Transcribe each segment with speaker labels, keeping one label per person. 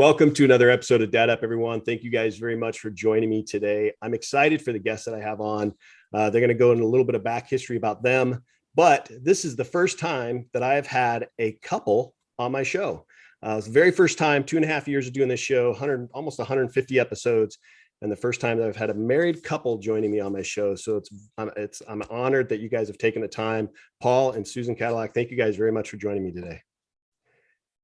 Speaker 1: Welcome to another episode of Dad Up, everyone. Thank you guys very much for joining me today. I'm excited for the guests that I have on. They're going to go into a little bit of back history about them, but this is the first time that I've had a couple on my show. It's the very first time, 2.5 years of doing this show, almost 150 episodes, and the first time that I've had a married couple joining me on my show. So I'm honored that you guys have taken the time. Paul and Susan Kadilak, thank you guys very much for joining me today.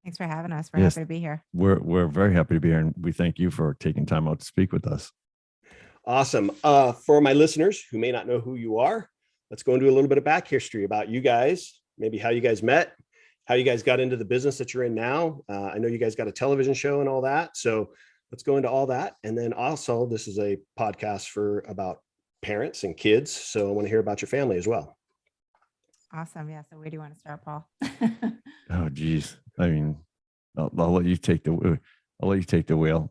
Speaker 2: Thanks for having us. We're happy to be here.
Speaker 3: We're very happy to be here, and we thank you for taking time out to speak with us.
Speaker 1: Awesome. For my listeners who may not know who you are, let's go into a little bit of back history about you guys, maybe how you guys met, how you guys got into the business that you're in now. I know you guys got a television show and all that. So let's go into all that. And then also, this is a podcast about parents and kids. So I want to hear about your family as well.
Speaker 2: Awesome. Yeah. So where do you want to start, Paul?
Speaker 3: Oh, geez. I mean, I'll let you take the wheel.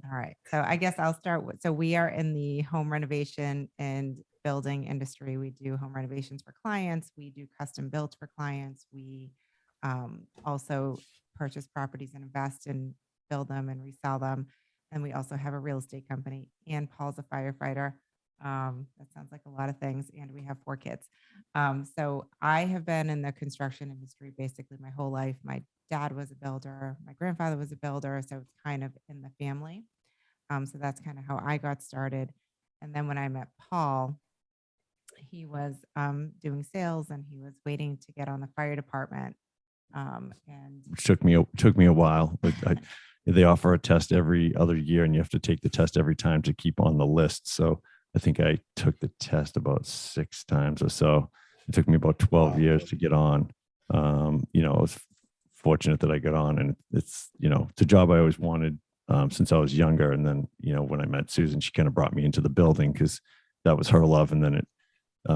Speaker 2: All right. So I guess I'll start so we are in the home renovation and building industry. We do home renovations for clients. We do custom builds for clients. We also purchase properties and invest and build them and resell them. And we also have a real estate company, and Paul's a firefighter. That sounds like a lot of things. And we have 4 kids. So I have been in the construction industry basically my whole life. My dad was a builder. My grandfather was a builder. So it's kind of in the family. So that's kind of how I got started. And then when I met Paul, he was doing sales, and he was waiting to get on the fire department. And
Speaker 3: Which took me a while. They offer a test every other year, and you have to take the test every time to keep on the list. So I think I took the test about 6 times or so. It took me about 12 years to get on. I was fortunate that I got on, and it's a job I always wanted since I was younger. And then, when I met Susan, she kind of brought me into the building because that was her love. And then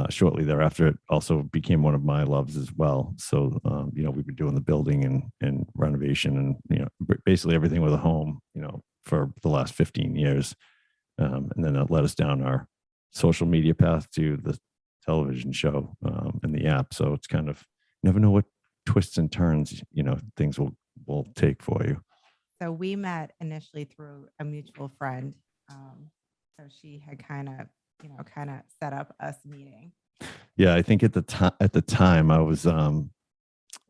Speaker 3: shortly thereafter, it also became one of my loves as well. So, we've been doing the building and renovation and, basically everything with a home, for the last 15 years. And then that led us down our social media path to the television show and the app. So it's kind of, you never know what twists and turns, things will take for you.
Speaker 2: so we met initially through a mutual friend. So she had kind of set up us meeting.
Speaker 3: Yeah, I think at the time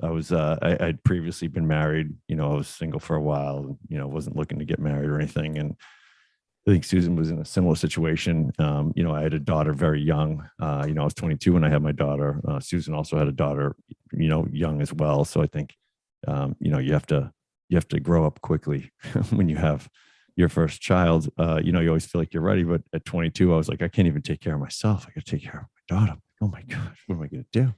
Speaker 3: I'd previously been married. I was single for a while. Wasn't looking to get married or anything. And I think Susan was in a similar situation. I had a daughter very young. I was 22 when I had my daughter. Susan also had a daughter, young as well. So I think, you have to grow up quickly when you have your first child. You always feel like you're ready. But at 22, I was like, I can't even take care of myself. I got to take care of my daughter. Oh my gosh, what am I going to do?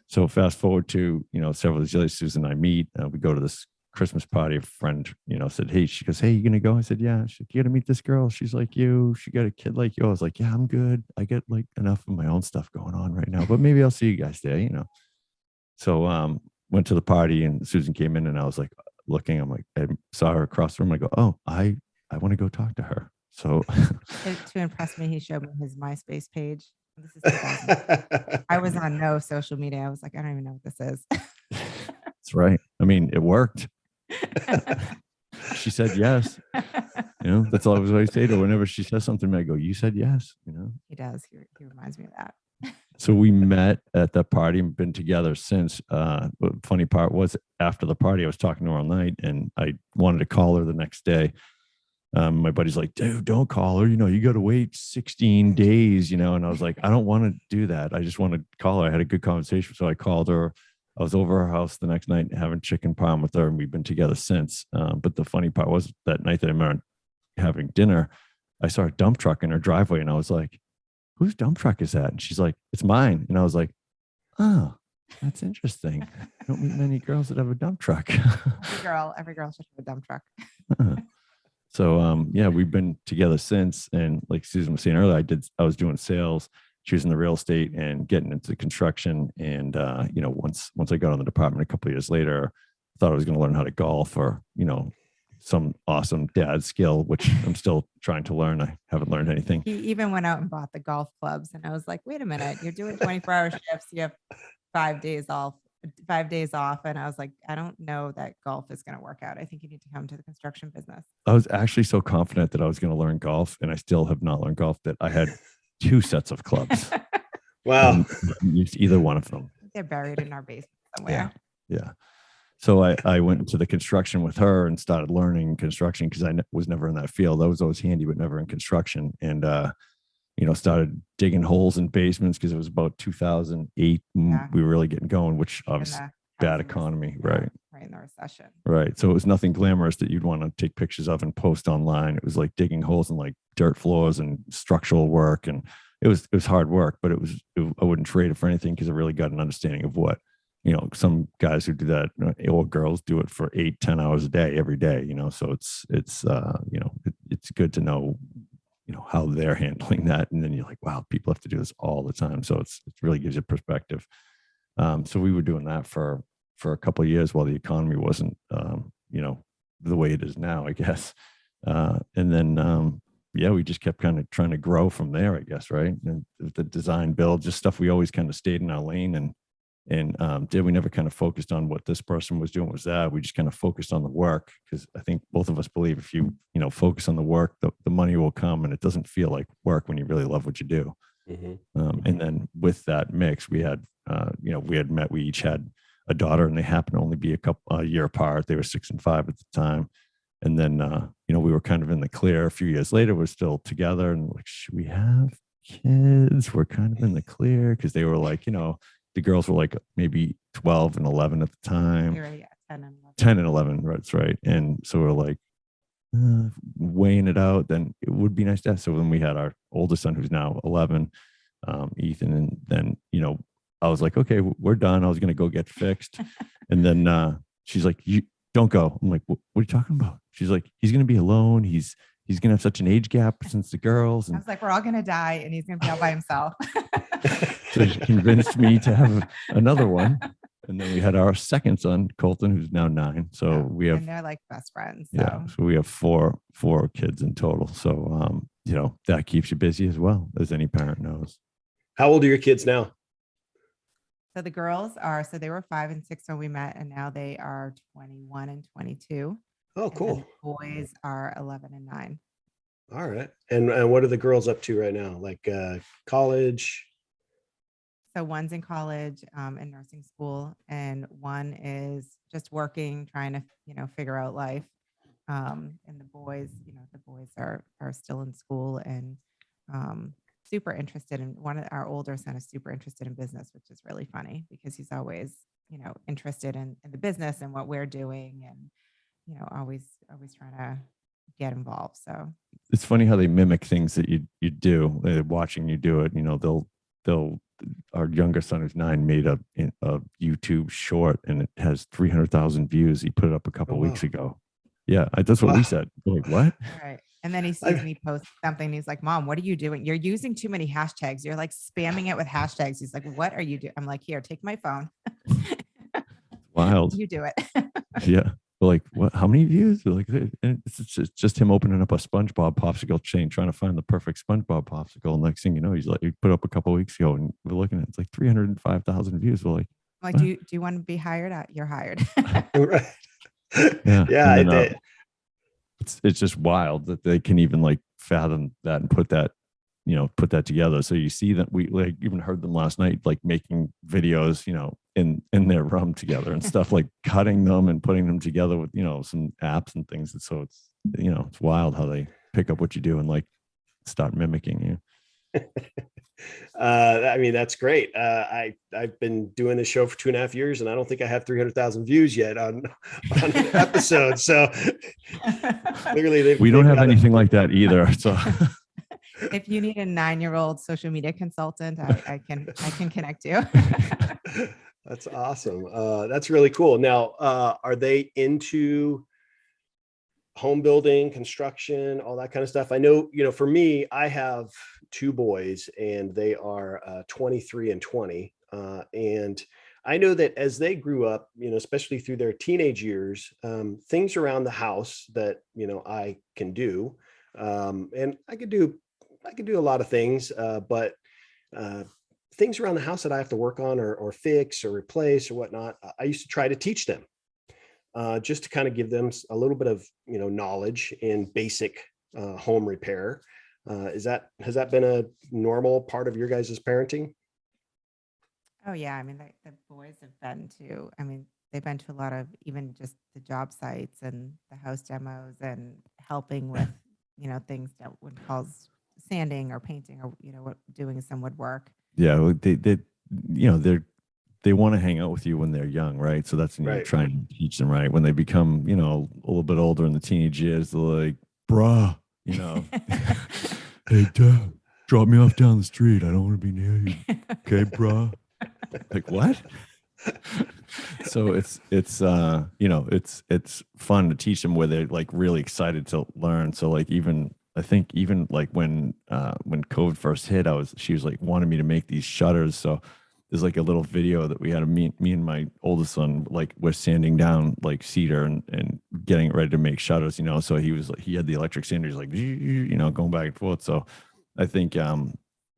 Speaker 3: So fast forward to, several years later, Susan and I meet. We go to this Christmas party. A friend, said, hey, she goes, hey, you going to go? I said, yeah. She's like, you got to meet this girl. She's like you. She got a kid like you. I was like, yeah, I'm good. I get like enough of my own stuff going on right now, but maybe I'll see you guys there, So went to the party, and Susan came in, and I was like looking, I'm like, I saw her across the room. I go, oh, I want to go talk to her. So
Speaker 2: To impress me, he showed me his MySpace page. This is 2000. I was on no social media. I was like, I don't even know what this is.
Speaker 3: That's right. I mean, it worked. She said yes. That's all I was always say to her. Whenever she says something, I go, you said yes.
Speaker 2: He does. He reminds me of that.
Speaker 3: So we met at that party and been together since. The funny part was, after the party, I was talking to her all night, and I wanted to call her the next day. My buddy's like, dude, don't call her. You got to wait 16 days, and I was like, I don't want to do that. I just want to call her. I had a good conversation. So I called her. I was over her house the next night having chicken parm with her, and we've been together since. But the funny part was, that night that I met her having dinner, I saw a dump truck in her driveway, and I was like, whose dump truck is that? And she's like, it's mine. And I was like, oh, that's interesting. I don't meet many girls that have a dump truck.
Speaker 2: Every girl should have a dump truck.
Speaker 3: So, we've been together since. And like Susan was saying earlier, I was doing sales. She was in the real estate and getting into construction. And, once I got on the department a couple of years later, I thought I was going to learn how to golf, or, some awesome dad skill, which I'm still trying to learn. I haven't learned anything.
Speaker 2: He even went out and bought the golf clubs. And I was like, wait a minute, you're doing 24-hour shifts. You have 5 days off 5 days off. And I was like, I don't know that golf is going to work out. I think you need to come to the construction business.
Speaker 3: I was actually so confident that I was going to learn golf, and I still have not learned golf, that I had 2 sets of clubs.
Speaker 1: Wow.
Speaker 3: Used either one of them.
Speaker 2: They're buried in our basement somewhere.
Speaker 3: Yeah. So I went into the construction with her and started learning construction because was never in that field. I was always handy, but never in construction. And, started digging holes in basements because it was about 2008.
Speaker 2: Yeah.
Speaker 3: We were really getting going, which obviously bad
Speaker 2: housing
Speaker 3: economy,
Speaker 2: right in the recession,
Speaker 3: right. So it was nothing glamorous that you'd want to take pictures of and post online. It was like digging holes in like dirt floors and structural work, and it was hard work, but I wouldn't trade it for anything because I really got an understanding of what, some guys who do that, or girls do it for 8-10 hours a day every day, so it's good to know how they're handling that. And then you're like, wow, people have to do this all the time. So it really gives you perspective. So we were doing that for a couple of years while the economy wasn't, the way it is now, I guess. And then, we just kept kind of trying to grow from there, I guess. Right. And the design build, just stuff we always kind of stayed in our lane and we never kind of focused on what this person was doing was that. We just kind of focused on the work, because I think both of us believe if you focus on the work, the money will come, and it doesn't feel like work when you really love what you do.
Speaker 1: Mm-hmm.
Speaker 3: And then with that mix, we had met, we each had a daughter, and they happened to only be a year apart. They were 6 and 5 at the time. And then, we were kind of in the clear. A few years later, we're still together, and like, should we have kids? We're kind of in the clear, because they were like, the girls were like maybe 12 and 11 at the time.
Speaker 2: You're right, 10 and 11.
Speaker 3: 10 and 11, that's right. And so we're like, weighing it out, then it would be nice to have. So when we had our oldest son, who's now 11, Ethan, and then, I was like, okay, we're done. I was going to go get fixed. And then she's like, you don't go. I'm like, what are you talking about? She's like, he's going to be alone. He's going to have such an age gap since the girls. And
Speaker 2: I was like, we're all going to die, and he's going to be all by himself.
Speaker 3: So she convinced me to have another one. And then we had our second son, Colton, who's now 9. So we have,
Speaker 2: and they're like best friends.
Speaker 3: So we have four kids in total. So, that keeps you busy as well, as any parent knows.
Speaker 1: How old are your kids now?
Speaker 2: So the girls they were 5 and 6 when we met, and now they are 21 and 22.
Speaker 1: Oh, cool.
Speaker 2: And the boys are 11 and 9.
Speaker 1: All right. And what are the girls up to right now? Like college?
Speaker 2: So one's in college in nursing school, and one is just working, trying to, figure out life. And the boys are still in school and super interested in our older son is super interested in business, which is really funny because he's always, interested in the business and what we're doing, and, always trying to get involved. So
Speaker 3: it's funny how they mimic things that you do. Watching you do it, they'll our younger son, who's 9, made a YouTube short, and it has 300,000 views. He put it up a couple weeks ago. Yeah, that's what we said. Like, what?
Speaker 2: All right. And then he sees me post something. He's like, Mom, what are you doing? You're using too many hashtags. You're like spamming it with hashtags. He's like, what are you doing? I'm like, here, take my phone.
Speaker 3: Wild.
Speaker 2: You do it.
Speaker 3: Yeah. We're like, what? How many views? We're like, it's just him opening up a SpongeBob popsicle chain, trying to find the perfect SpongeBob popsicle. Next thing you know, he's like, he put up a couple of weeks ago, and we're looking at it's like 305,000 views. We're like,
Speaker 2: do you want to be hired? You're hired.
Speaker 1: Right.
Speaker 3: Yeah.
Speaker 1: Yeah.
Speaker 3: It's just wild that they can even like fathom that and put that together. So you see that we like even heard them last night, like making videos, in their room together and stuff, like cutting them and putting them together with, some apps and things. And so it's, it's wild how they pick up what you do and like start mimicking you.
Speaker 1: That's great. I've been doing this show for 2.5 years, and I don't think I have 300,000 views yet on an episode. So clearly
Speaker 3: we don't have anything like that either. So
Speaker 2: if you need a 9-year-old social media consultant, I can connect you.
Speaker 1: That's awesome. That's really cool. Now, are they into home building, construction, all that kind of stuff? I know, for me, I have 2 boys, and they are 23 and 20. And I know that as they grew up, especially through their teenage years, things around the house that, I can do, and I could do a lot of things, but things around the house that I have to work on or fix or replace or whatnot, I used to try to teach them, just to kind of give them a little bit of, knowledge in basic home repair. Has that been a normal part of your guys' parenting?
Speaker 2: Oh yeah, I mean the boys have been to. I mean they've been to a lot of even just the job sites and the house demos and helping with things that would cause sanding or painting or what doing some woodwork.
Speaker 3: Yeah, well, you know, they want to hang out with you when they're young, right? So that's when you're
Speaker 1: Right.
Speaker 3: trying to teach them, right? When they become, a little bit older in the teenage years, they're like, bruh, hey, dad, drop me off down the street. I don't want to be near you. Okay, bruh. Like, what? So it's fun to teach them where they're like really excited to learn. So like I think even like when COVID first hit, she was like wanted me to make these shutters. So there's like a little video that we had of me and my oldest son, like we're sanding down like cedar and getting it ready to make shutters, so he was like, he had the electric sander, he's like, going back and forth. So I think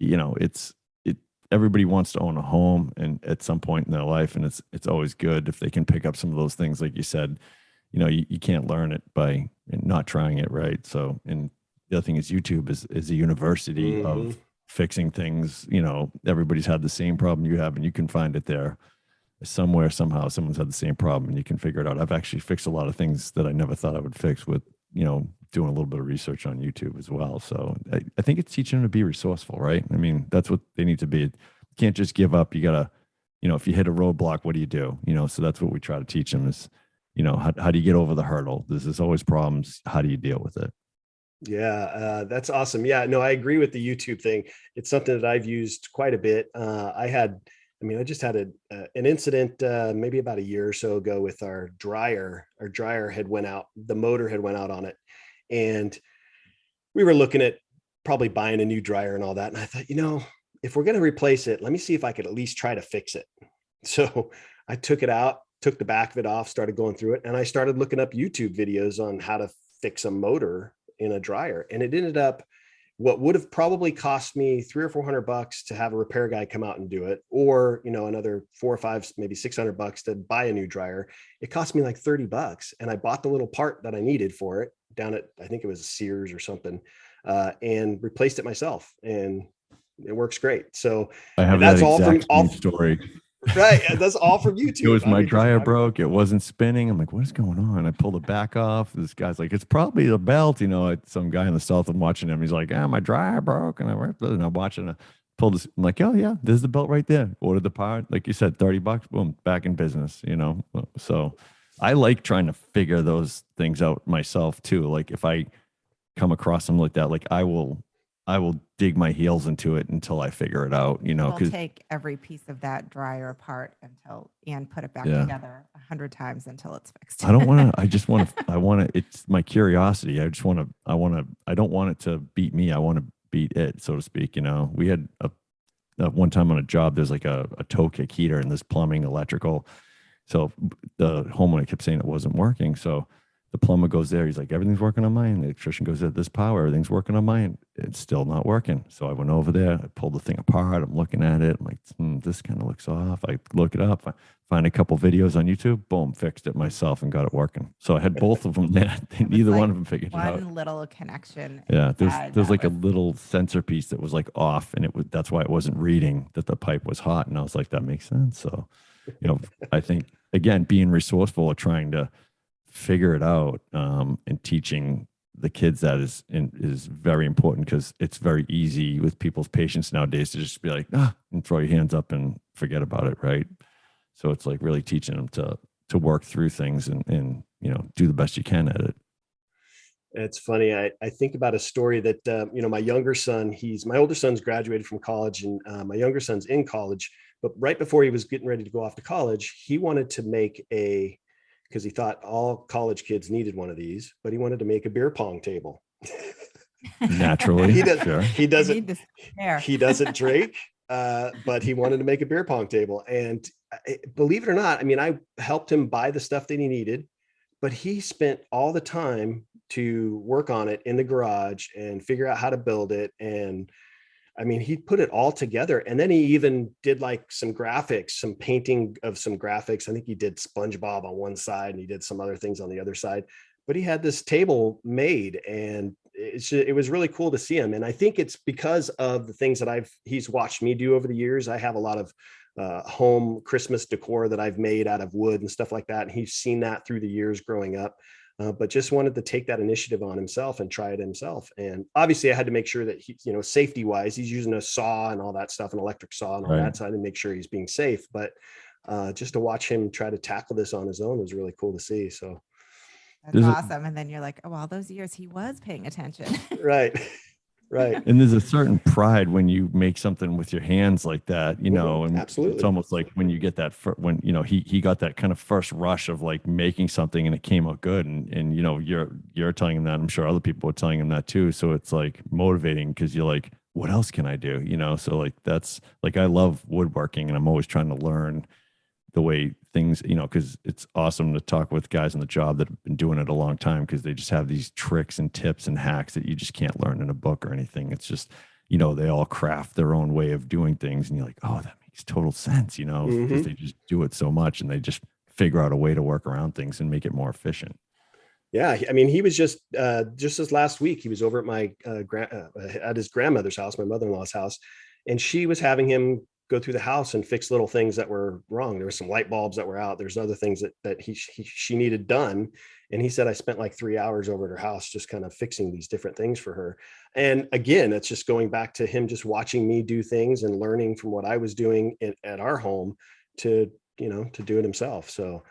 Speaker 3: it's it everybody wants to own a home and at some point in their life, and it's always good if they can pick up some of those things. Like you said, you can't learn it by not trying it, right? So, and the other thing is YouTube is a university
Speaker 1: Hmm.
Speaker 3: of fixing things. Everybody's had the same problem you have, and you can find it there somewhere, somehow. Someone's had the same problem, and you can figure it out. I've actually fixed a lot of things that I never thought I would fix with, doing a little bit of research on YouTube as well. So I think it's teaching them to be resourceful, right? I mean, that's what they need to be. You can't just give up. You gotta, if you hit a roadblock, what do you do? So that's what we try to teach them is, how do you get over the hurdle? There's always problems. How do you deal with it?
Speaker 1: Yeah, that's awesome. Yeah, no, I agree with the YouTube thing. It's something that I've used quite a bit. I just had an incident maybe about a year or so ago with our dryer. Our dryer had went out. The motor had went out on it, and we were looking at probably buying a new dryer and all that. And I thought, if we're going to replace it, let me see if I could at least try to fix it. So I took it out, took the back of it off, started going through it, and I started looking up YouTube videos on how to fix a motor in a dryer. And it ended up what would have probably cost me $300 or $400 to have a repair guy come out and do it, or another 4 or 5, maybe $600 to buy a new dryer. It cost me like $30, and I bought the little part that I needed for it down at, I think it was Sears or something, and replaced it myself, and it works great. So
Speaker 3: I have that
Speaker 1: that's all from
Speaker 3: exact same story.
Speaker 1: right. That's all from
Speaker 3: It
Speaker 1: YouTube.
Speaker 3: was my dryer broke. It wasn't spinning. I'm like, what is going on? I pulled it back off. This guy's like, it's probably the belt. Some guy in the south, I'm watching him. He's like, my dryer broke. And I'm watching. Pulled this. I'm like, oh yeah, there's the belt right there. Ordered the part. Like you said, $30. Boom, back in business. So I like trying to figure those things out myself too. Like if I come across something like that, like I will dig my heels into it until I figure it out,
Speaker 2: We'll
Speaker 3: because
Speaker 2: take every piece of that dryer apart and put it back
Speaker 3: yeah,
Speaker 2: together 100 times until it's fixed.
Speaker 3: I don't want to, I just want to, it's my curiosity. I don't want it to beat me. I want to beat it, so to speak. We had one time on a job, there's like a toe kick heater and this plumbing, electrical. So the homeowner kept saying it wasn't working. So the plumber goes there. He's like, everything's working on mine. The electrician goes at this power. Everything's working on mine. It's still not working. So I went over there. I pulled the thing apart. I'm looking at it. I'm like, this kind of looks off. I look it up. I find a couple videos on YouTube. Boom, fixed it myself and got it working. So I had both of them there. Neither one of them figured it out.
Speaker 2: One little connection.
Speaker 3: Yeah, there's like a little sensor piece that was like off, and that's why it wasn't reading that the pipe was hot. And I was like, that makes sense. So, I think again, being resourceful or trying to figure it out, and teaching the kids that is very important, because it's very easy with people's patience nowadays to just be like, and throw your hands up and forget about it, right? So it's like really teaching them to work through things and do the best you can at it.
Speaker 1: It's funny. I think about a story that, my younger son, my older son's graduated from college, and my younger son's in college, but right before he was getting ready to go off to college, he wanted to make because he thought all college kids needed one of these, but he wanted to make a beer pong table.
Speaker 3: Naturally,
Speaker 1: he does,
Speaker 3: sure.
Speaker 1: he doesn't, he doesn't drink, but he wanted to make a beer pong table. And believe it or not, I helped him buy the stuff that he needed, but he spent all the time to work on it in the garage and figure out how to build it. And I mean, he put it all together. And then he even did like some graphics, some painting of some graphics. I think he did SpongeBob on one side and he did some other things on the other side. But he had this table made, and it was really cool to see him. And I think it's because of the things that he's watched me do over the years. I have a lot of home Christmas decor that I've made out of wood and stuff like that. And he's seen that through the years growing up. But just wanted to take that initiative on himself and try it himself. And obviously I had to make sure that he, safety wise, he's using a saw and all that stuff, an electric saw and all that. So I had to make sure he's being safe. But just to watch him try to tackle this on his own was really cool to see. So
Speaker 2: that's awesome. And then you're like, oh, all those years he was paying attention.
Speaker 1: Right. Right.
Speaker 3: And there's a certain pride when you make something with your hands like that, and
Speaker 1: absolutely.
Speaker 3: It's almost like when you get that, when, he got that kind of first rush of like making something and it came out good. And you're telling him that. I'm sure other people are telling him that too. So it's like motivating because you're like, what else can I do? So like, that's like, I love woodworking and I'm always trying to learn the way things, because it's awesome to talk with guys on the job that have been doing it a long time because they just have these tricks and tips and hacks that you just can't learn in a book or anything. It's just, they all craft their own way of doing things. And you're like, oh, that makes total sense, because they just do it so much and they just figure out a way to work around things and make it more efficient.
Speaker 1: Yeah. I mean, he was just this last week, he was over at my at his grandmother's house, my mother-in-law's house, and she was having him go through the house and fix little things that were wrong. There were some light bulbs that were out. There's other things that she needed done. And he said, I spent like 3 hours over at her house, just kind of fixing these different things for her. And again, it's just going back to him, just watching me do things and learning from what I was doing at our home to do it himself. So,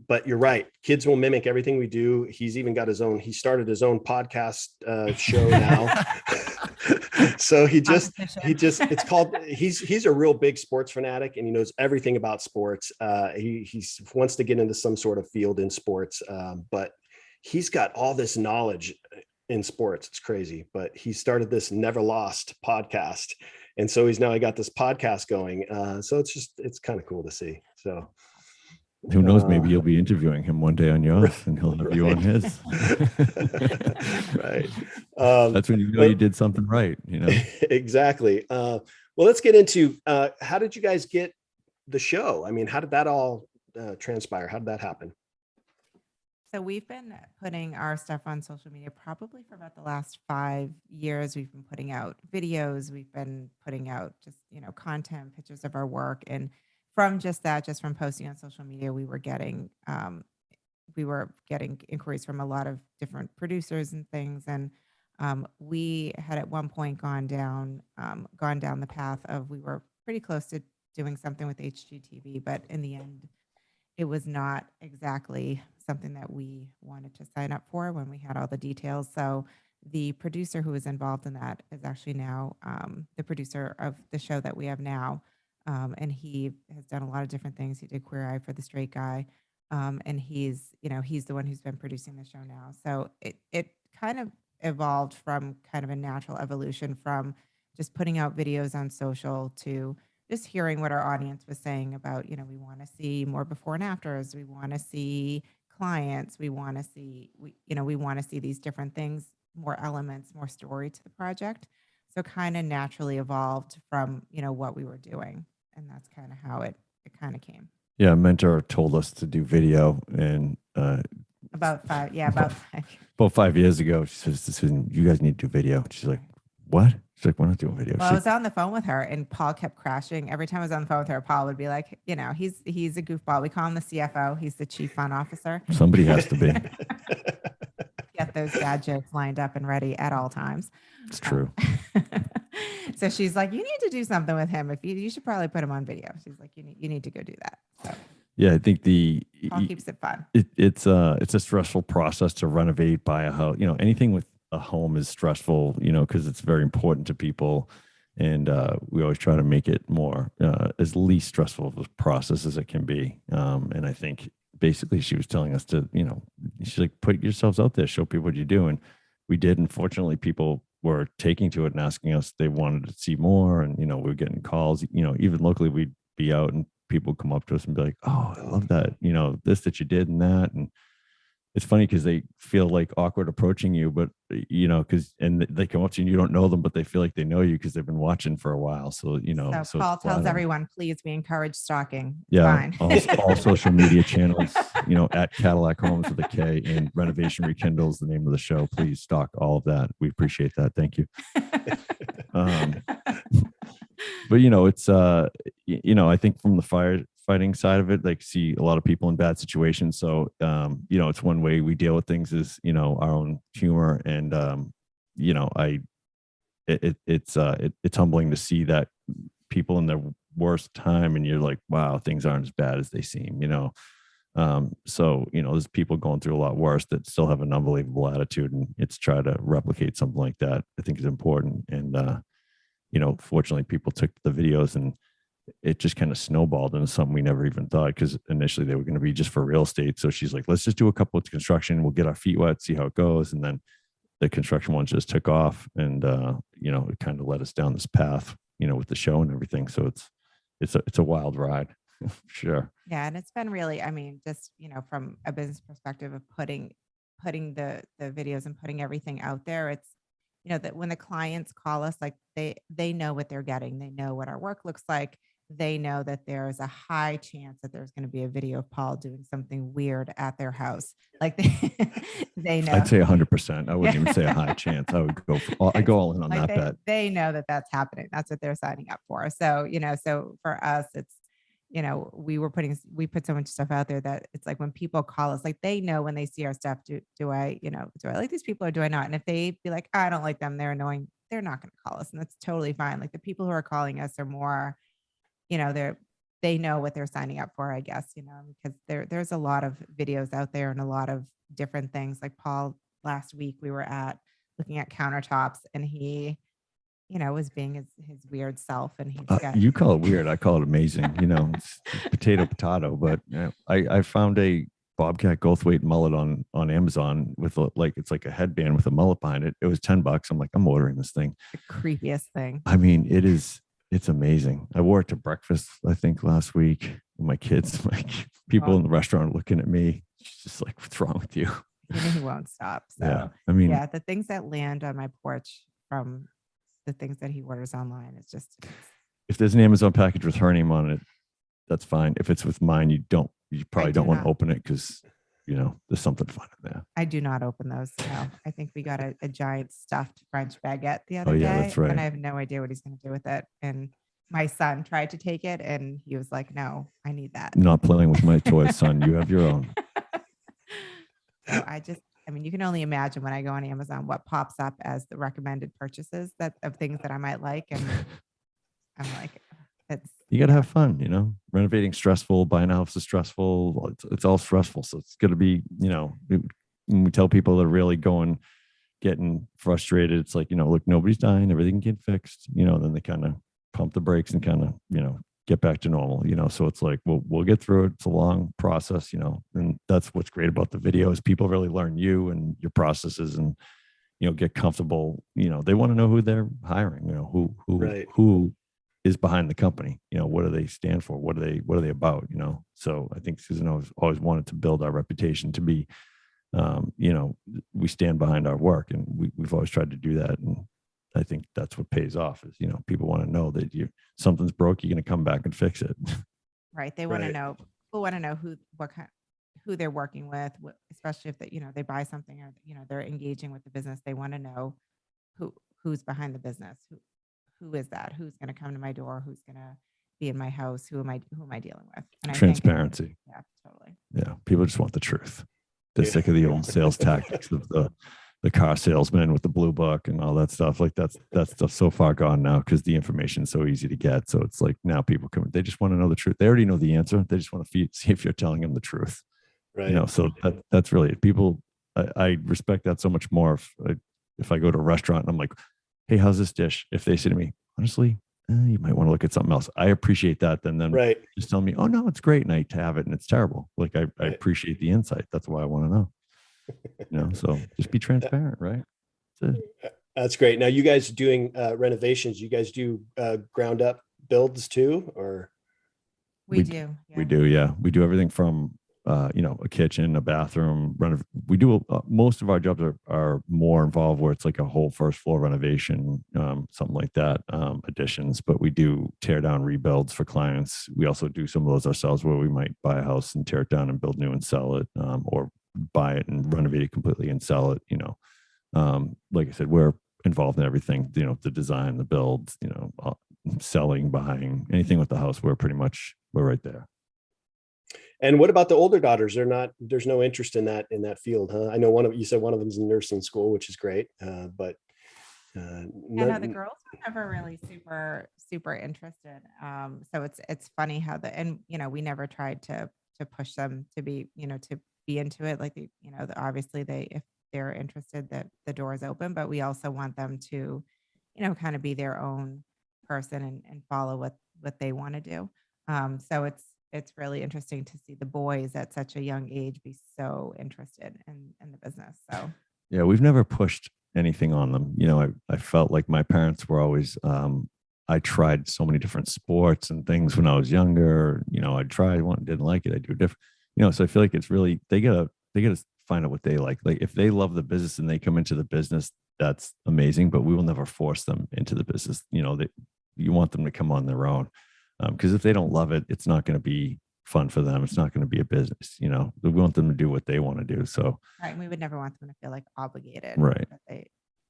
Speaker 1: but you're right. Kids will mimic everything we do. He's even got he started his own podcast show now. So it's called, he's a real big sports fanatic and he knows everything about sports. He wants to get into some sort of field in sports, but he's got all this knowledge in sports. It's crazy, but he started this Never Lost podcast. And so I got this podcast going. So it's kind of cool to see. So
Speaker 3: who knows, maybe you'll be interviewing him one day on yours and he'll have you on his.
Speaker 1: Right.
Speaker 3: That's when you know you did something right,
Speaker 1: Exactly. Well, let's get into how did you guys get the show? I mean, how did that all transpire? How did that happen?
Speaker 2: So we've been putting our stuff on social media probably for about the last 5 years. We've been putting out videos. We've been putting out just, content, pictures of our work. And from just from posting on social media, we were getting inquiries from a lot of different producers and things. And we had at one point gone down the path of, we were pretty close to doing something with HGTV, but in the end, it was not exactly something that we wanted to sign up for when we had all the details. So the producer who was involved in that is actually now the producer of the show that we have now. And he has done a lot of different things. He did Queer Eye for the Straight Guy. And he's the one who's been producing the show now. So it kind of evolved from kind of a natural evolution from just putting out videos on social to just hearing what our audience was saying about, we want to see more before and afters. We want to see clients. We want to see, we want to see these different things, more elements, more story to the project. So kind of naturally evolved from, what we were doing. And that's kind of how it kind of came.
Speaker 3: Yeah, a mentor told us to do video, and
Speaker 2: about 5
Speaker 3: years ago, she says, "You guys need to do video." She's like, "What?" She's like, "We're not doing video."
Speaker 2: Well, I was on the phone with her, and Paul kept crashing. Every time I was on the phone with her, Paul would be like, he's a goofball. We call him the CFO. He's the chief fun officer.
Speaker 3: Somebody has to be.
Speaker 2: Get those dad jokes lined up and ready at all times.
Speaker 3: It's true.
Speaker 2: So she's like, you need to do something with him. You should probably put him on video. She's like, you need to go do that. So
Speaker 3: yeah, I think
Speaker 2: Paul keeps it fun.
Speaker 3: It's a stressful process to renovate, buy a house. Anything with a home is stressful, because it's very important to people. And we always try to make it more as least stressful of a process as it can be. And I think basically she was telling us to, she's like, put yourselves out there, show people what you do. And we did. And fortunately, people were taking to it and asking us, they wanted to see more. And, we were getting calls, even locally, we'd be out and people would come up to us and be like, "Oh, I love that, this that you did and that." And it's funny because they feel like awkward approaching you, but and they come up to you and you don't know them, but they feel like they know you because they've been watching for a while. So,
Speaker 2: So
Speaker 3: so
Speaker 2: Paul
Speaker 3: it's
Speaker 2: tells
Speaker 3: flattering.
Speaker 2: everyone, please, we encourage stalking. It's
Speaker 3: Yeah.
Speaker 2: fine.
Speaker 3: All social media channels, at Kadilak Homes with a K, and Renovation Rekindle is the name of the show. Please stalk all of that. We appreciate that. Thank you. But it's I think from the firefighting side of it, like, see a lot of people in bad situations. So it's one way we deal with things is our own humor. And it's humbling to see that people in their worst time, and you're like, wow, things aren't as bad as they seem. So there's people going through a lot worse that still have an unbelievable attitude, and it's try to replicate something like that, I think, is important. And fortunately, people took the videos and it just kind of snowballed into something we never even thought, because initially they were going to be just for real estate. So she's like, let's just do a couple of construction. We'll get our feet wet, see how it goes. And then the construction ones just took off, and it kind of led us down this path, with the show and everything. So it's a wild ride. Sure.
Speaker 2: Yeah. And it's been really, I mean, just, from a business perspective of putting the videos and putting everything out there, it's, that when the clients call us, like they know what they're getting. They know what our work looks like. They know that there's a high chance that there's going to be a video of Paul doing something weird at their house. Like they know.
Speaker 3: I'd say 100%. I wouldn't even say a high chance. I would I go all in on
Speaker 2: like
Speaker 3: that bet.
Speaker 2: They know that that's happening. That's what they're signing up for. So, so for us, it's, we put so much stuff out there that it's like when people call us, like they know when they see our stuff, do I like these people or do I not? And if they be like, I don't like them, they're annoying, they're not going to call us. And that's totally fine. Like the people who are calling us are more, they know what they're signing up for, I guess, because there's a lot of videos out there and a lot of different things. Like Paul, last week we were looking at countertops, and he, was being his weird self. And he's got,
Speaker 3: you call it weird. I call it amazing. It's potato. But I found a Bobcat Goldthwait mullet on Amazon with it's like a headband with a mullet behind it. It was $10. I'm like, I'm ordering this thing.
Speaker 2: the creepiest thing.
Speaker 3: I mean, it's amazing. I wore it to breakfast, I think, last week with my kids. Like, people in the restaurant looking at me, just like, what's wrong with you?
Speaker 2: He won't stop. So
Speaker 3: yeah, I mean,
Speaker 2: the things that land on my porch from the things that he orders online, it's just,
Speaker 3: if there's an Amazon package with her name on it, that's fine. If it's with mine, you probably don't want to open it, because there's something fun in there.
Speaker 2: I do not open those. No, I think we got a giant stuffed French baguette the other day.
Speaker 3: That's right.
Speaker 2: And I have no idea what he's going to do with it. And my son tried to take it, and he was like, no, I need that.
Speaker 3: Not playing with my toys, son. You have your own.
Speaker 2: So you can only imagine when I go on Amazon what pops up as the recommended purchases of things that I might like. And I'm like,
Speaker 3: you got to have fun, renovating stressful, buying a house is stressful. It's all stressful. So it's going to be, when we tell people they're really getting frustrated, it's like, look, nobody's dying, everything can get fixed, then they kind of pump the brakes and kind of, get back to normal, so it's like, we'll get through it. It's a long process, and that's what's great about the videos. People really learn you and your processes, and, get comfortable. They want to know who they're hiring, who is behind the company, what do they stand for? What are they about? So I think Susan always wanted to build our reputation to be, we stand behind our work, and we've always tried to do that. And I think that's what pays off is, people want to know that something's broke, you're going to come back and fix it.
Speaker 2: Right. They want to know, people want to know who they're working with, especially if they buy something or, they're engaging with the business. They want to know who's behind the business. Who is that? Who's going to come to my door? Who's going to be in my house? Who am I dealing with? And
Speaker 3: Transparency.
Speaker 2: Yeah, totally.
Speaker 3: Yeah. People just want the truth. They're sick of the old sales tactics of the car salesman with the blue book and all that stuff. Like that stuff's so far gone now, because the information's so easy to get. So it's like, now people they just want to know the truth. They already know the answer. They just want to see if you're telling them the truth.
Speaker 1: Right.
Speaker 3: So that's really it. People, I respect that so much more. If I go to a restaurant and I'm like, hey, how's this dish? If they say to me, honestly, you might want to look at something else. I appreciate that. Then just tell me, oh no, it's great. And I have it and it's terrible. Like I appreciate the insight. That's why I want to know. So just be transparent, right?
Speaker 1: That's great. Now, you guys doing renovations, you guys do ground up builds too, or?
Speaker 2: We do.
Speaker 3: Yeah. We do everything from a kitchen, a bathroom. We do most of our jobs are more involved where it's like a whole first floor renovation, something like that, additions. But we do tear down rebuilds for clients. We also do some of those ourselves where we might buy a house and tear it down and build new and sell it, or buy it and renovate it completely and sell it. Like I said, we're involved in everything. The design, the build, selling, buying, anything with the house. We're right there.
Speaker 1: And what about the older daughters? There's no interest in that field, huh? I know you said one of them's in nursing school, which is great. But
Speaker 2: no, the girls were never really super interested. So it's funny how we never tried to push them to be, to be into it. Like, obviously if they're interested, that the door is open, but we also want them to, kind of be their own person and follow what they want to do. So it's really interesting to see the boys at such a young age be so interested in the business. So
Speaker 3: yeah, we've never pushed anything on them. I felt like my parents were always, I tried so many different sports and things when I was younger. I tried one, didn't like it. I do different, so I feel like it's really, they gotta find out what they like. Like if they love the business and they come into the business, that's amazing, but we will never force them into the business. You want them to come on their own. Because if they don't love it, it's not going to be fun for them. It's not going to be a business. We want them to do what they want to do. So,
Speaker 2: right, and we would never want them to feel like obligated.
Speaker 3: Right.
Speaker 2: That they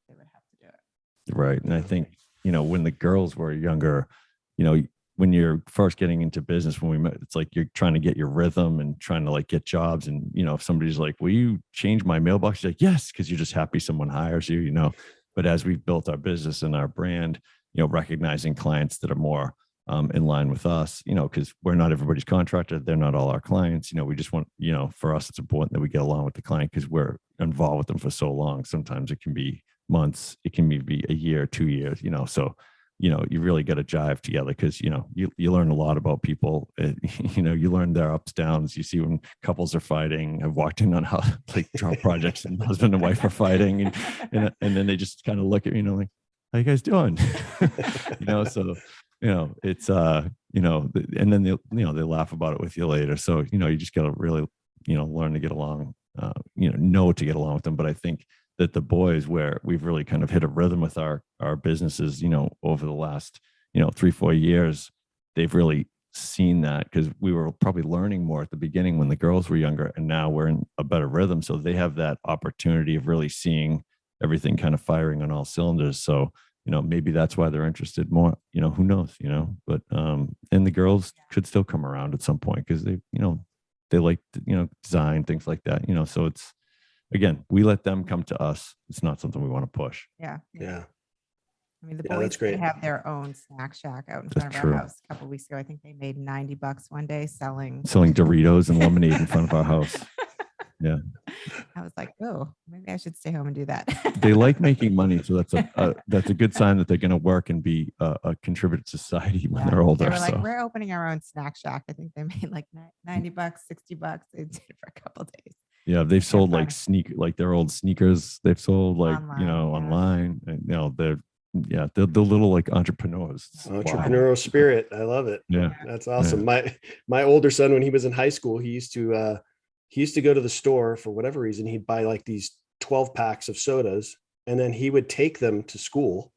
Speaker 2: would have to do it.
Speaker 3: Right. And I think, when the girls were younger, when you're first getting into business, when we met, it's like you're trying to get your rhythm and trying to like get jobs. And, if somebody's like, will you change my mailbox? You're like, yes, because you're just happy someone hires you, But as we've built our business and our brand, recognizing clients that are more in line with us, because we're not everybody's contractor. They're not all our clients. We just want, for us, it's important that we get along with the client because we're involved with them for so long. Sometimes it can be months, it can be a year, 2 years, so, you really got to jive together because, you learn a lot about people. You learn their ups, downs. You see when couples are fighting. I've walked in on how like job projects and husband and wife are fighting and then they just kind of look at me, like, how you guys doing? So it's and then they laugh about it with you later. So you just gotta really learn to get along, know to get along with them. But I think that the boys, where we've really kind of hit a rhythm with our businesses, over the last 3-4 years, they've really seen that because we were probably learning more at the beginning when the girls were younger, and now we're in a better rhythm. So they have that opportunity of really seeing everything kind of firing on all cylinders. So maybe that's why they're interested more, who knows, but, and the girls could still come around at some point because they like, design, things like that, so it's, again, we let them come to us. It's not something we want to push.
Speaker 2: Yeah.
Speaker 1: Yeah.
Speaker 2: I mean, the
Speaker 1: Yeah,
Speaker 2: boys
Speaker 1: that's great.
Speaker 2: did have their own snack shack out in front of our house a couple of weeks ago. I think they made $90 one day selling
Speaker 3: Doritos and lemonade in front of our house. Yeah.
Speaker 2: I was like, oh, maybe I should stay home and do that.
Speaker 3: They like making money, so that's a good sign that they're going to work and be a contributor to society when they're older.
Speaker 2: They were like, we're opening our own snack shack. I think they made like $90, $60. They did it for a couple of days.
Speaker 3: Yeah, they've sold like their old sneakers. They've sold like online, and they're the little like entrepreneurs.
Speaker 1: Entrepreneurial spirit. I love it.
Speaker 3: Yeah,
Speaker 1: that's awesome. My older son, when he was in high school, he used to go to the store for whatever reason. He'd buy like these 12 packs of sodas, and then he would take them to school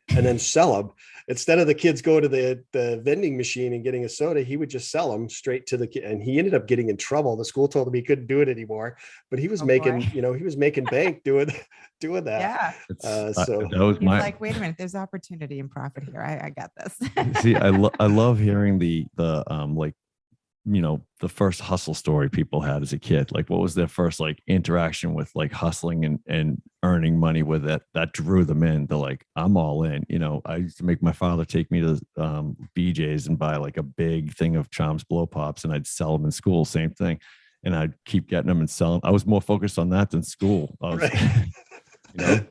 Speaker 1: and then sell them. Instead of the kids going to the vending machine and getting a soda, he would just sell them straight to the kid. And he ended up getting in trouble. The school told him he couldn't do it anymore, but he was he was making bank doing that.
Speaker 2: Yeah.
Speaker 3: So that was
Speaker 2: like, wait a minute, there's opportunity and profit here. I got this.
Speaker 3: See, I love hearing the like, the first hustle story people had as a kid. Like, what was their first like interaction with like hustling and earning money with it that drew them in? They're like, I'm all in. I used to make my father take me to BJ's and buy like a big thing of Charms blow pops, and I'd sell them in school. Same thing, and I'd keep getting them and selling. I was more focused on that than school. I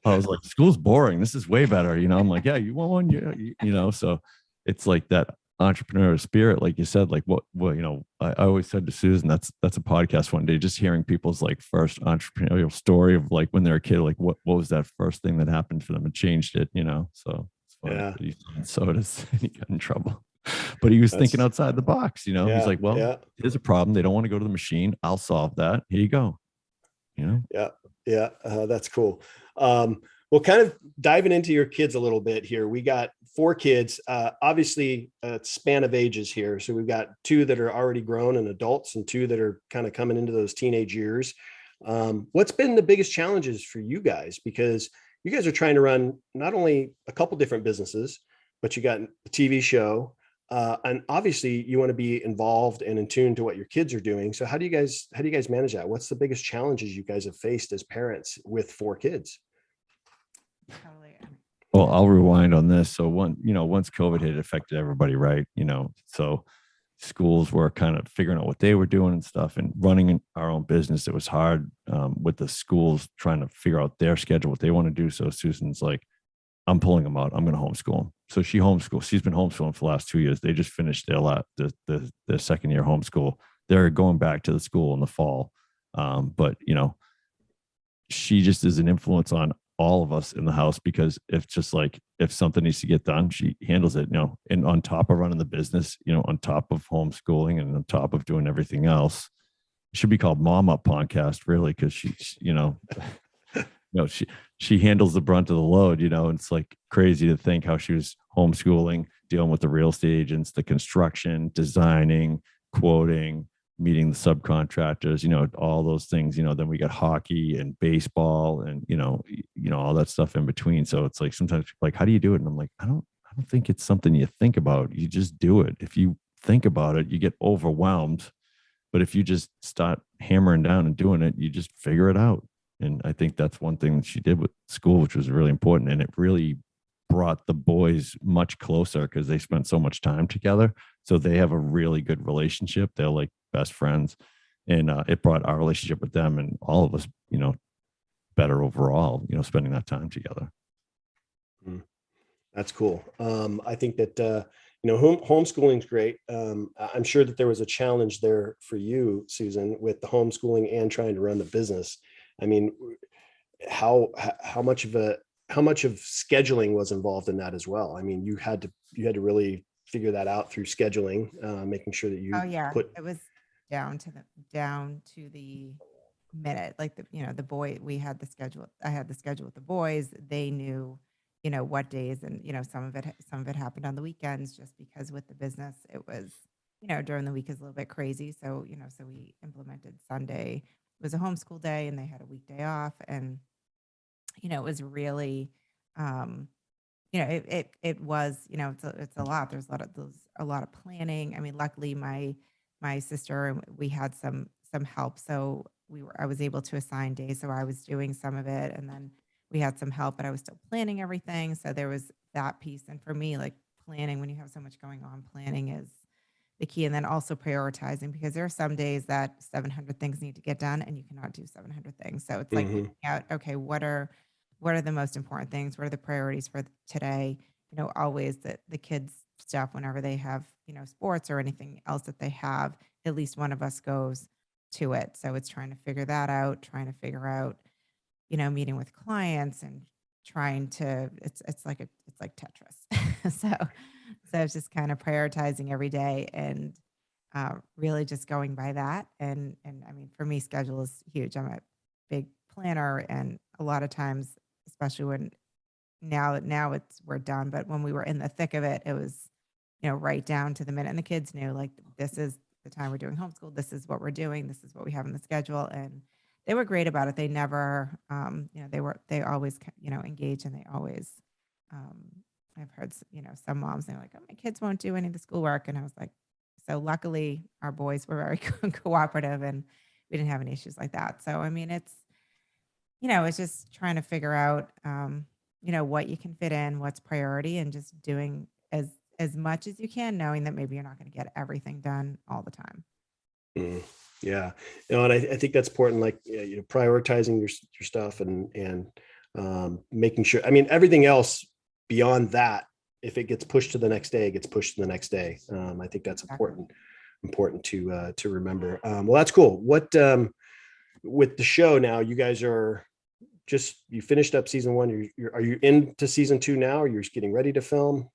Speaker 3: was like, school's boring. This is way better. I'm like, yeah, you want one? Yeah, so it's like that entrepreneurial spirit, like you said, like what I always said to Susan, that's a podcast one day, just hearing people's like first entrepreneurial story of like when they're a kid, like what was that first thing that happened for them and changed it, so it's funny.
Speaker 1: Yeah.
Speaker 3: Sodas and he got in trouble. But he was thinking
Speaker 1: That's
Speaker 3: outside the box, you know. He's
Speaker 1: yeah,
Speaker 3: like, well,
Speaker 1: yeah,
Speaker 3: here's a problem. They don't want to go to the machine. I'll solve that. Here you go. You know?
Speaker 1: yeah, yeah. That's cool. Well, kind of diving into your kids a little bit here. We got 4 kids, obviously a span of ages here. So we've got 2 that are already grown and adults and 2 that are kind of coming into those teenage years. What's been the biggest challenges for you guys? Because you guys are trying to run not only a couple different businesses, but you got a TV show, and obviously you want to be involved and in tune to what your kids are doing. So how do you guys manage that? What's the biggest challenges you guys have faced as parents with 4 kids?
Speaker 2: Totally.
Speaker 3: Well, I'll rewind on this. So once COVID hit, it affected everybody, right? So schools were kind of figuring out what they were doing and stuff, and running our own business. It was hard with the schools trying to figure out their schedule, what they want to do. So Susan's like, I'm pulling them out. I'm going to homeschool them. So she homeschools. She's been homeschooling for the last 2 years. They just finished their second year homeschool. They're going back to the school in the fall. But she just is an influence on all of us in the house, because if something needs to get done, she handles it, and on top of running the business, on top of homeschooling and on top of doing everything else. It should be called Mom Up Podcast, really, because she handles the brunt of the load, and it's like crazy to think how she was homeschooling, dealing with the real estate agents, the construction, designing, quoting, meeting the subcontractors, all those things. Then we got hockey and baseball and all that stuff in between. So it's like sometimes people are like, how do you do it? And I'm like, I don't think it's something you think about. You just do it. If you think about it, you get overwhelmed. But if you just start hammering down and doing it, you just figure it out. And I think that's one thing that she did with school, which was really important. And it really brought the boys much closer because they spent so much time together. So they have a really good relationship. They're like best friends. And it brought our relationship with them and all of us, better overall, spending that time together.
Speaker 1: That's cool. I think that, homeschooling is great. I'm sure that there was a challenge there for you, Susan, with the homeschooling and trying to run the business. I mean, how much of scheduling was involved in that as well? I mean, you had to really figure that out through scheduling, making sure that you
Speaker 2: It was down to the minute. Like the boy, we had the schedule. I had the schedule with the boys. They knew, what days, and some of it happened on the weekends, just because with the business it was, during the week is a little bit crazy. So so we implemented Sunday. It was a homeschool day, and they had a weekday off, and it was really, it was, it's a lot. There's a lot of planning. I mean, luckily my sister, we had some help. So I was able to assign days. So I was doing some of it, and then we had some help, but I was still planning everything. So there was that piece. And for me, like planning, when you have so much going on, planning is the key. And then also prioritizing, because there are some days that 700 things need to get done and you cannot do 700 things. So it's like
Speaker 1: Mhm.
Speaker 2: looking at, okay, what are the most important things? What are the priorities for today? Always the kids stuff, whenever they have, sports or anything else that they have, at least one of us goes to it. So it's trying to figure that out, trying to figure out, meeting with clients and trying to, it's like Tetris. So it's just kind of prioritizing every day and really just going by that. And I mean, for me, schedule is huge. I'm a big planner, and a lot of times, especially when now we're done, but when we were in the thick of it, it was, right down to the minute. And the kids knew, like, this is the time we're doing homeschool. This is what we're doing. This is what we have in the schedule. And they were great about it. They never, they always, engage, and they always, I've heard, some moms, they're like, oh, my kids won't do any of the schoolwork. And I was like, so luckily our boys were very cooperative, and we didn't have any issues like that. So, I mean, it's just trying to figure out, what you can fit in, what's priority, and just doing as much as you can, knowing that maybe you're not going to get everything done all the time.
Speaker 1: Mm, yeah. And I think that's important, like, prioritizing your stuff and making sure, I mean, everything else beyond that, if it gets pushed to the next day, it gets pushed to the next day. I think that's important to remember. Well, that's cool. What, with the show now, you guys are you finished up season 1. Are you into season 2 now? Or you're just getting ready to film?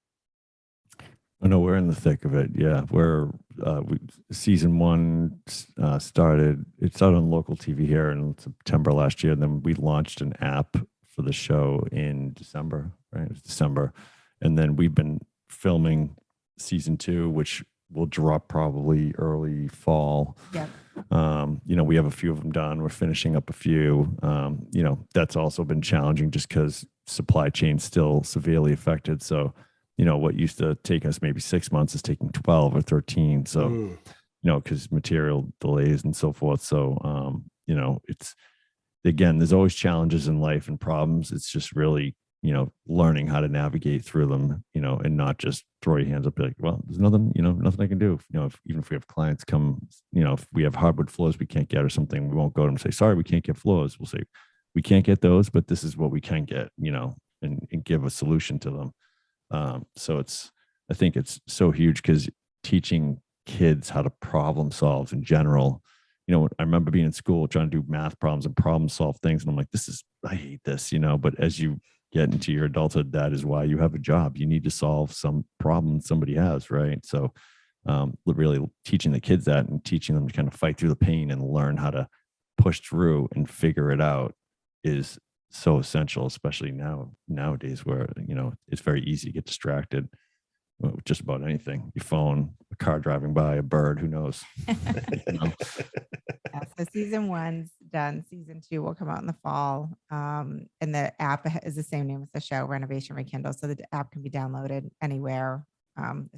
Speaker 3: I know we're in the thick of it. Yeah, season one started. It started on local TV here in September last year. And then we launched an app for the show in December. Right, it was December, and then we've been filming season two, which will drop probably early fall.
Speaker 2: Yeah.
Speaker 3: We have a few of them done. We're finishing up a few. That's also been challenging just because supply chain's still severely affected. So what used to take us maybe 6 months is taking 12 or 13. So, because material delays and so forth. So, it's, again, there's always challenges in life and problems. It's just really, learning how to navigate through them, and not just throw your hands up, be like, well, there's nothing, nothing I can do. Even if we have clients come, if we have hardwood floors we can't get or something, we won't go to them and say, sorry, we can't get floors. We'll say, we can't get those, but this is what we can get, and give a solution to them. So I think it's so huge because teaching kids how to problem solve in general. I remember being in school trying to do math problems and problem solve things. And I'm like, I hate this, but as you get into your adulthood, that is why you have a job. You need to solve some problem somebody has. Right. So, really teaching the kids that and teaching them to kind of fight through the pain and learn how to push through and figure it out is so essential, especially nowadays where, it's very easy to get distracted with just about anything. Your phone, a car driving by, a bird, who knows?
Speaker 2: Yeah, so season one's done. Season two will come out in the fall. And the app is the same name as the show, Renovation Rekindle. So the app can be downloaded anywhere.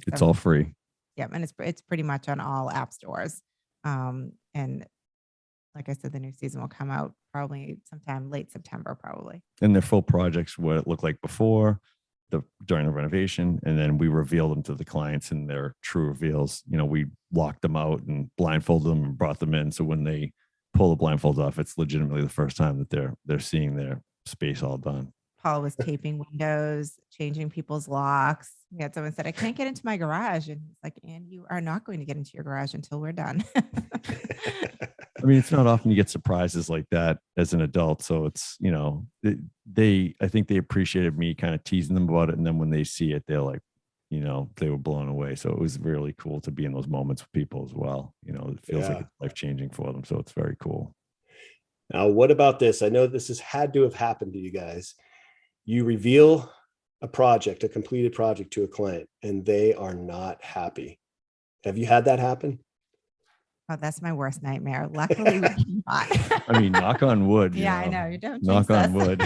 Speaker 3: It's all free.
Speaker 2: Yeah, and it's pretty much on all app stores. And like I said, the new season will come out probably sometime late September, probably.
Speaker 3: And they're full projects, what it looked like before, during the renovation, and then we reveal them to the clients in their true reveals. We locked them out and blindfolded them and brought them in. So when they pull the blindfolds off, it's legitimately the first time that they're seeing their space all done.
Speaker 2: Paul was taping windows, changing people's locks. We had someone said, I can't get into my garage. And he's like, and you are not going to get into your garage until we're done.
Speaker 3: I mean, it's not often you get surprises like that as an adult. So it's, I think they appreciated me kind of teasing them about it. And then when they see it, they're like, they were blown away. So it was really cool to be in those moments with people as well. It feels like it's life-changing for them. So it's very cool.
Speaker 1: Now, what about this? I know this has had to have happened to you guys. You reveal a completed project to a client, and they are not happy. Have you had that happen?
Speaker 2: Oh, that's my worst nightmare. Luckily, we did not.
Speaker 3: I mean, knock on wood.
Speaker 2: Yeah, I know. You don't
Speaker 3: knock
Speaker 2: jinx
Speaker 3: on
Speaker 2: us.
Speaker 3: wood.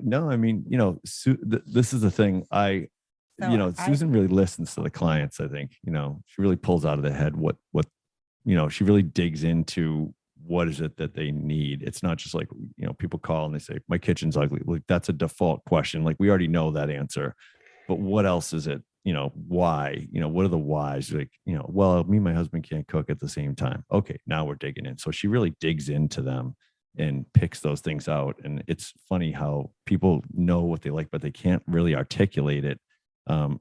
Speaker 3: No, I mean, this is the thing. Susan really listens to the clients. I think, she really pulls out of their head what, she really digs into what is it that they need. It's not just like, people call and they say, my kitchen's ugly. Like that's a default question. Like we already know that answer, but what else is it? Why, what are the whys? Like, well, me and my husband can't cook at the same time. Okay. Now we're digging in. So she really digs into them and picks those things out. And it's funny how people know what they like, but they can't really articulate it.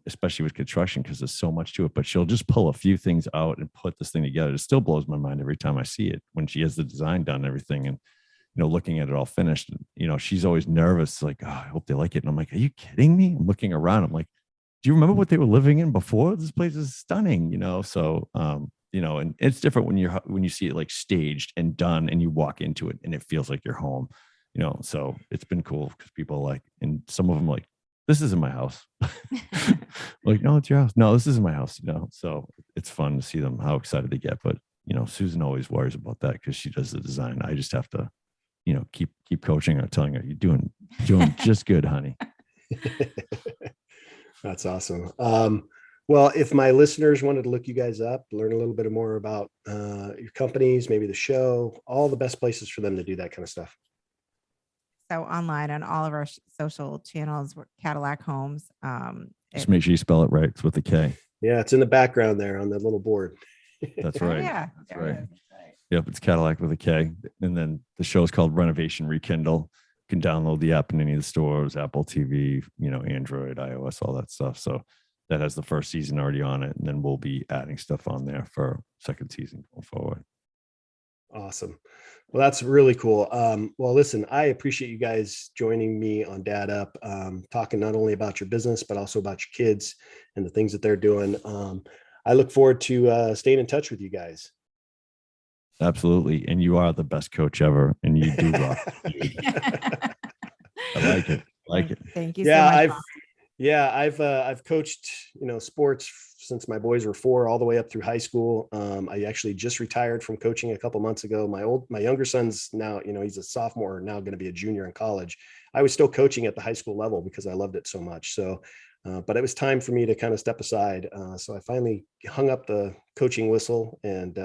Speaker 3: Especially with construction, because there's so much to it, but she'll just pull a few things out and put this thing together. It still blows my mind every time I see it when she has the design done and everything. And, looking at it all finished, she's always nervous. Like, oh, I hope they like it. And I'm like, are you kidding me? I'm looking around. I'm like, do you remember what they were living in before? This place is stunning, So, and it's different when you see it like staged and done and you walk into it and it feels like your home, so it's been cool because people like, and some of them like, this isn't my house. Like, no, it's your house. No, this isn't my house. So it's fun to see them, how excited they get. But, Susan always worries about that because she does the design. I just have to, keep coaching her, telling her, you're doing just good, honey.
Speaker 1: That's awesome. Well, if my listeners wanted to look you guys up, learn a little bit more about your companies, maybe the show, all the best places for them to do that kind of stuff.
Speaker 2: So online on all of our social channels, we're Kadilak Homes.
Speaker 3: Just make sure you spell it right. It's with a K.
Speaker 1: Yeah, it's in the background there on the little board.
Speaker 3: That's right.
Speaker 2: Oh, yeah,
Speaker 3: that's right. Yep, it's Kadilak with a K. And then the show is called Renovation Rekindle. You can download the app in any of the stores, Apple TV, Android, iOS, all that stuff. So that has the first season already on it. And then we'll be adding stuff on there for second season going forward.
Speaker 1: Awesome. Well, that's really cool. Well, listen, I appreciate you guys joining me on Dad Up, talking not only about your business, but also about your kids and the things that they're doing. I look forward to staying in touch with you guys.
Speaker 3: Absolutely. And you are the best coach ever. And you do rock. I like it.
Speaker 2: Thank you
Speaker 1: Yeah,
Speaker 2: so much.
Speaker 1: I've coached, sports since my boys were 4 all the way up through high school. I actually just retired from coaching a couple months ago. My younger son's now, he's a sophomore, now going to be a junior in college. I was still coaching at the high school level because I loved it so much. So, but it was time for me to kind of step aside. So I finally hung up the coaching whistle and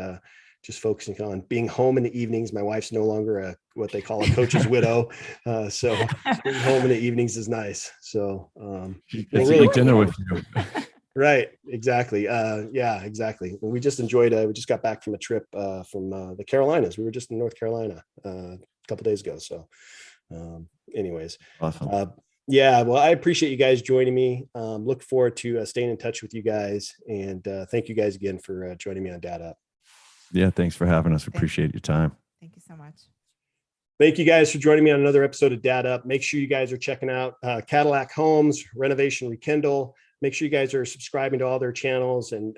Speaker 1: just focusing on being home in the evenings. My wife's no longer what they call a coach's widow. So being home in the evenings is nice. So
Speaker 3: really dinner with you.
Speaker 1: Right. Exactly. Yeah, exactly. We just enjoyed, we just got back from a trip from the Carolinas. We were just in North Carolina a couple days ago. So anyways,
Speaker 3: awesome.
Speaker 1: Yeah, well, I appreciate you guys joining me. Look forward to staying in touch with you guys. And thank you guys again for joining me on Dad Up.
Speaker 3: Yeah, thanks for having us. Appreciate your time.
Speaker 2: Thank you so much.
Speaker 1: Thank you guys for joining me on another episode of Dad Up. Make sure you guys are checking out Kadilak Homes, Renovation Rekindle. Make sure you guys are subscribing to all their channels and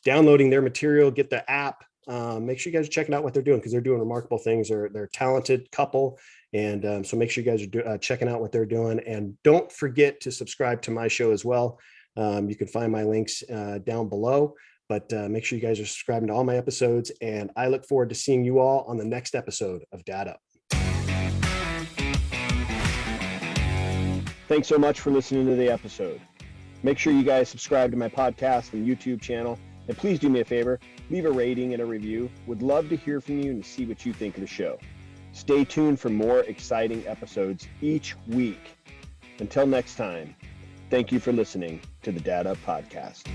Speaker 1: downloading their material. Get the app. Make sure you guys are checking out what they're doing because they're doing remarkable things. They're a talented couple. And so make sure you guys are checking out what they're doing. And don't forget to subscribe to my show as well. You can find my links down below. But make sure you guys are subscribing to all my episodes. And I look forward to seeing you all on the next episode of Dad Up. Thanks so much for listening to the episode. Make sure you guys subscribe to my podcast and YouTube channel. And please do me a favor, leave a rating and a review. Would love to hear from you and see what you think of the show. Stay tuned for more exciting episodes each week. Until next time, thank you for listening to the Dad Up Podcast.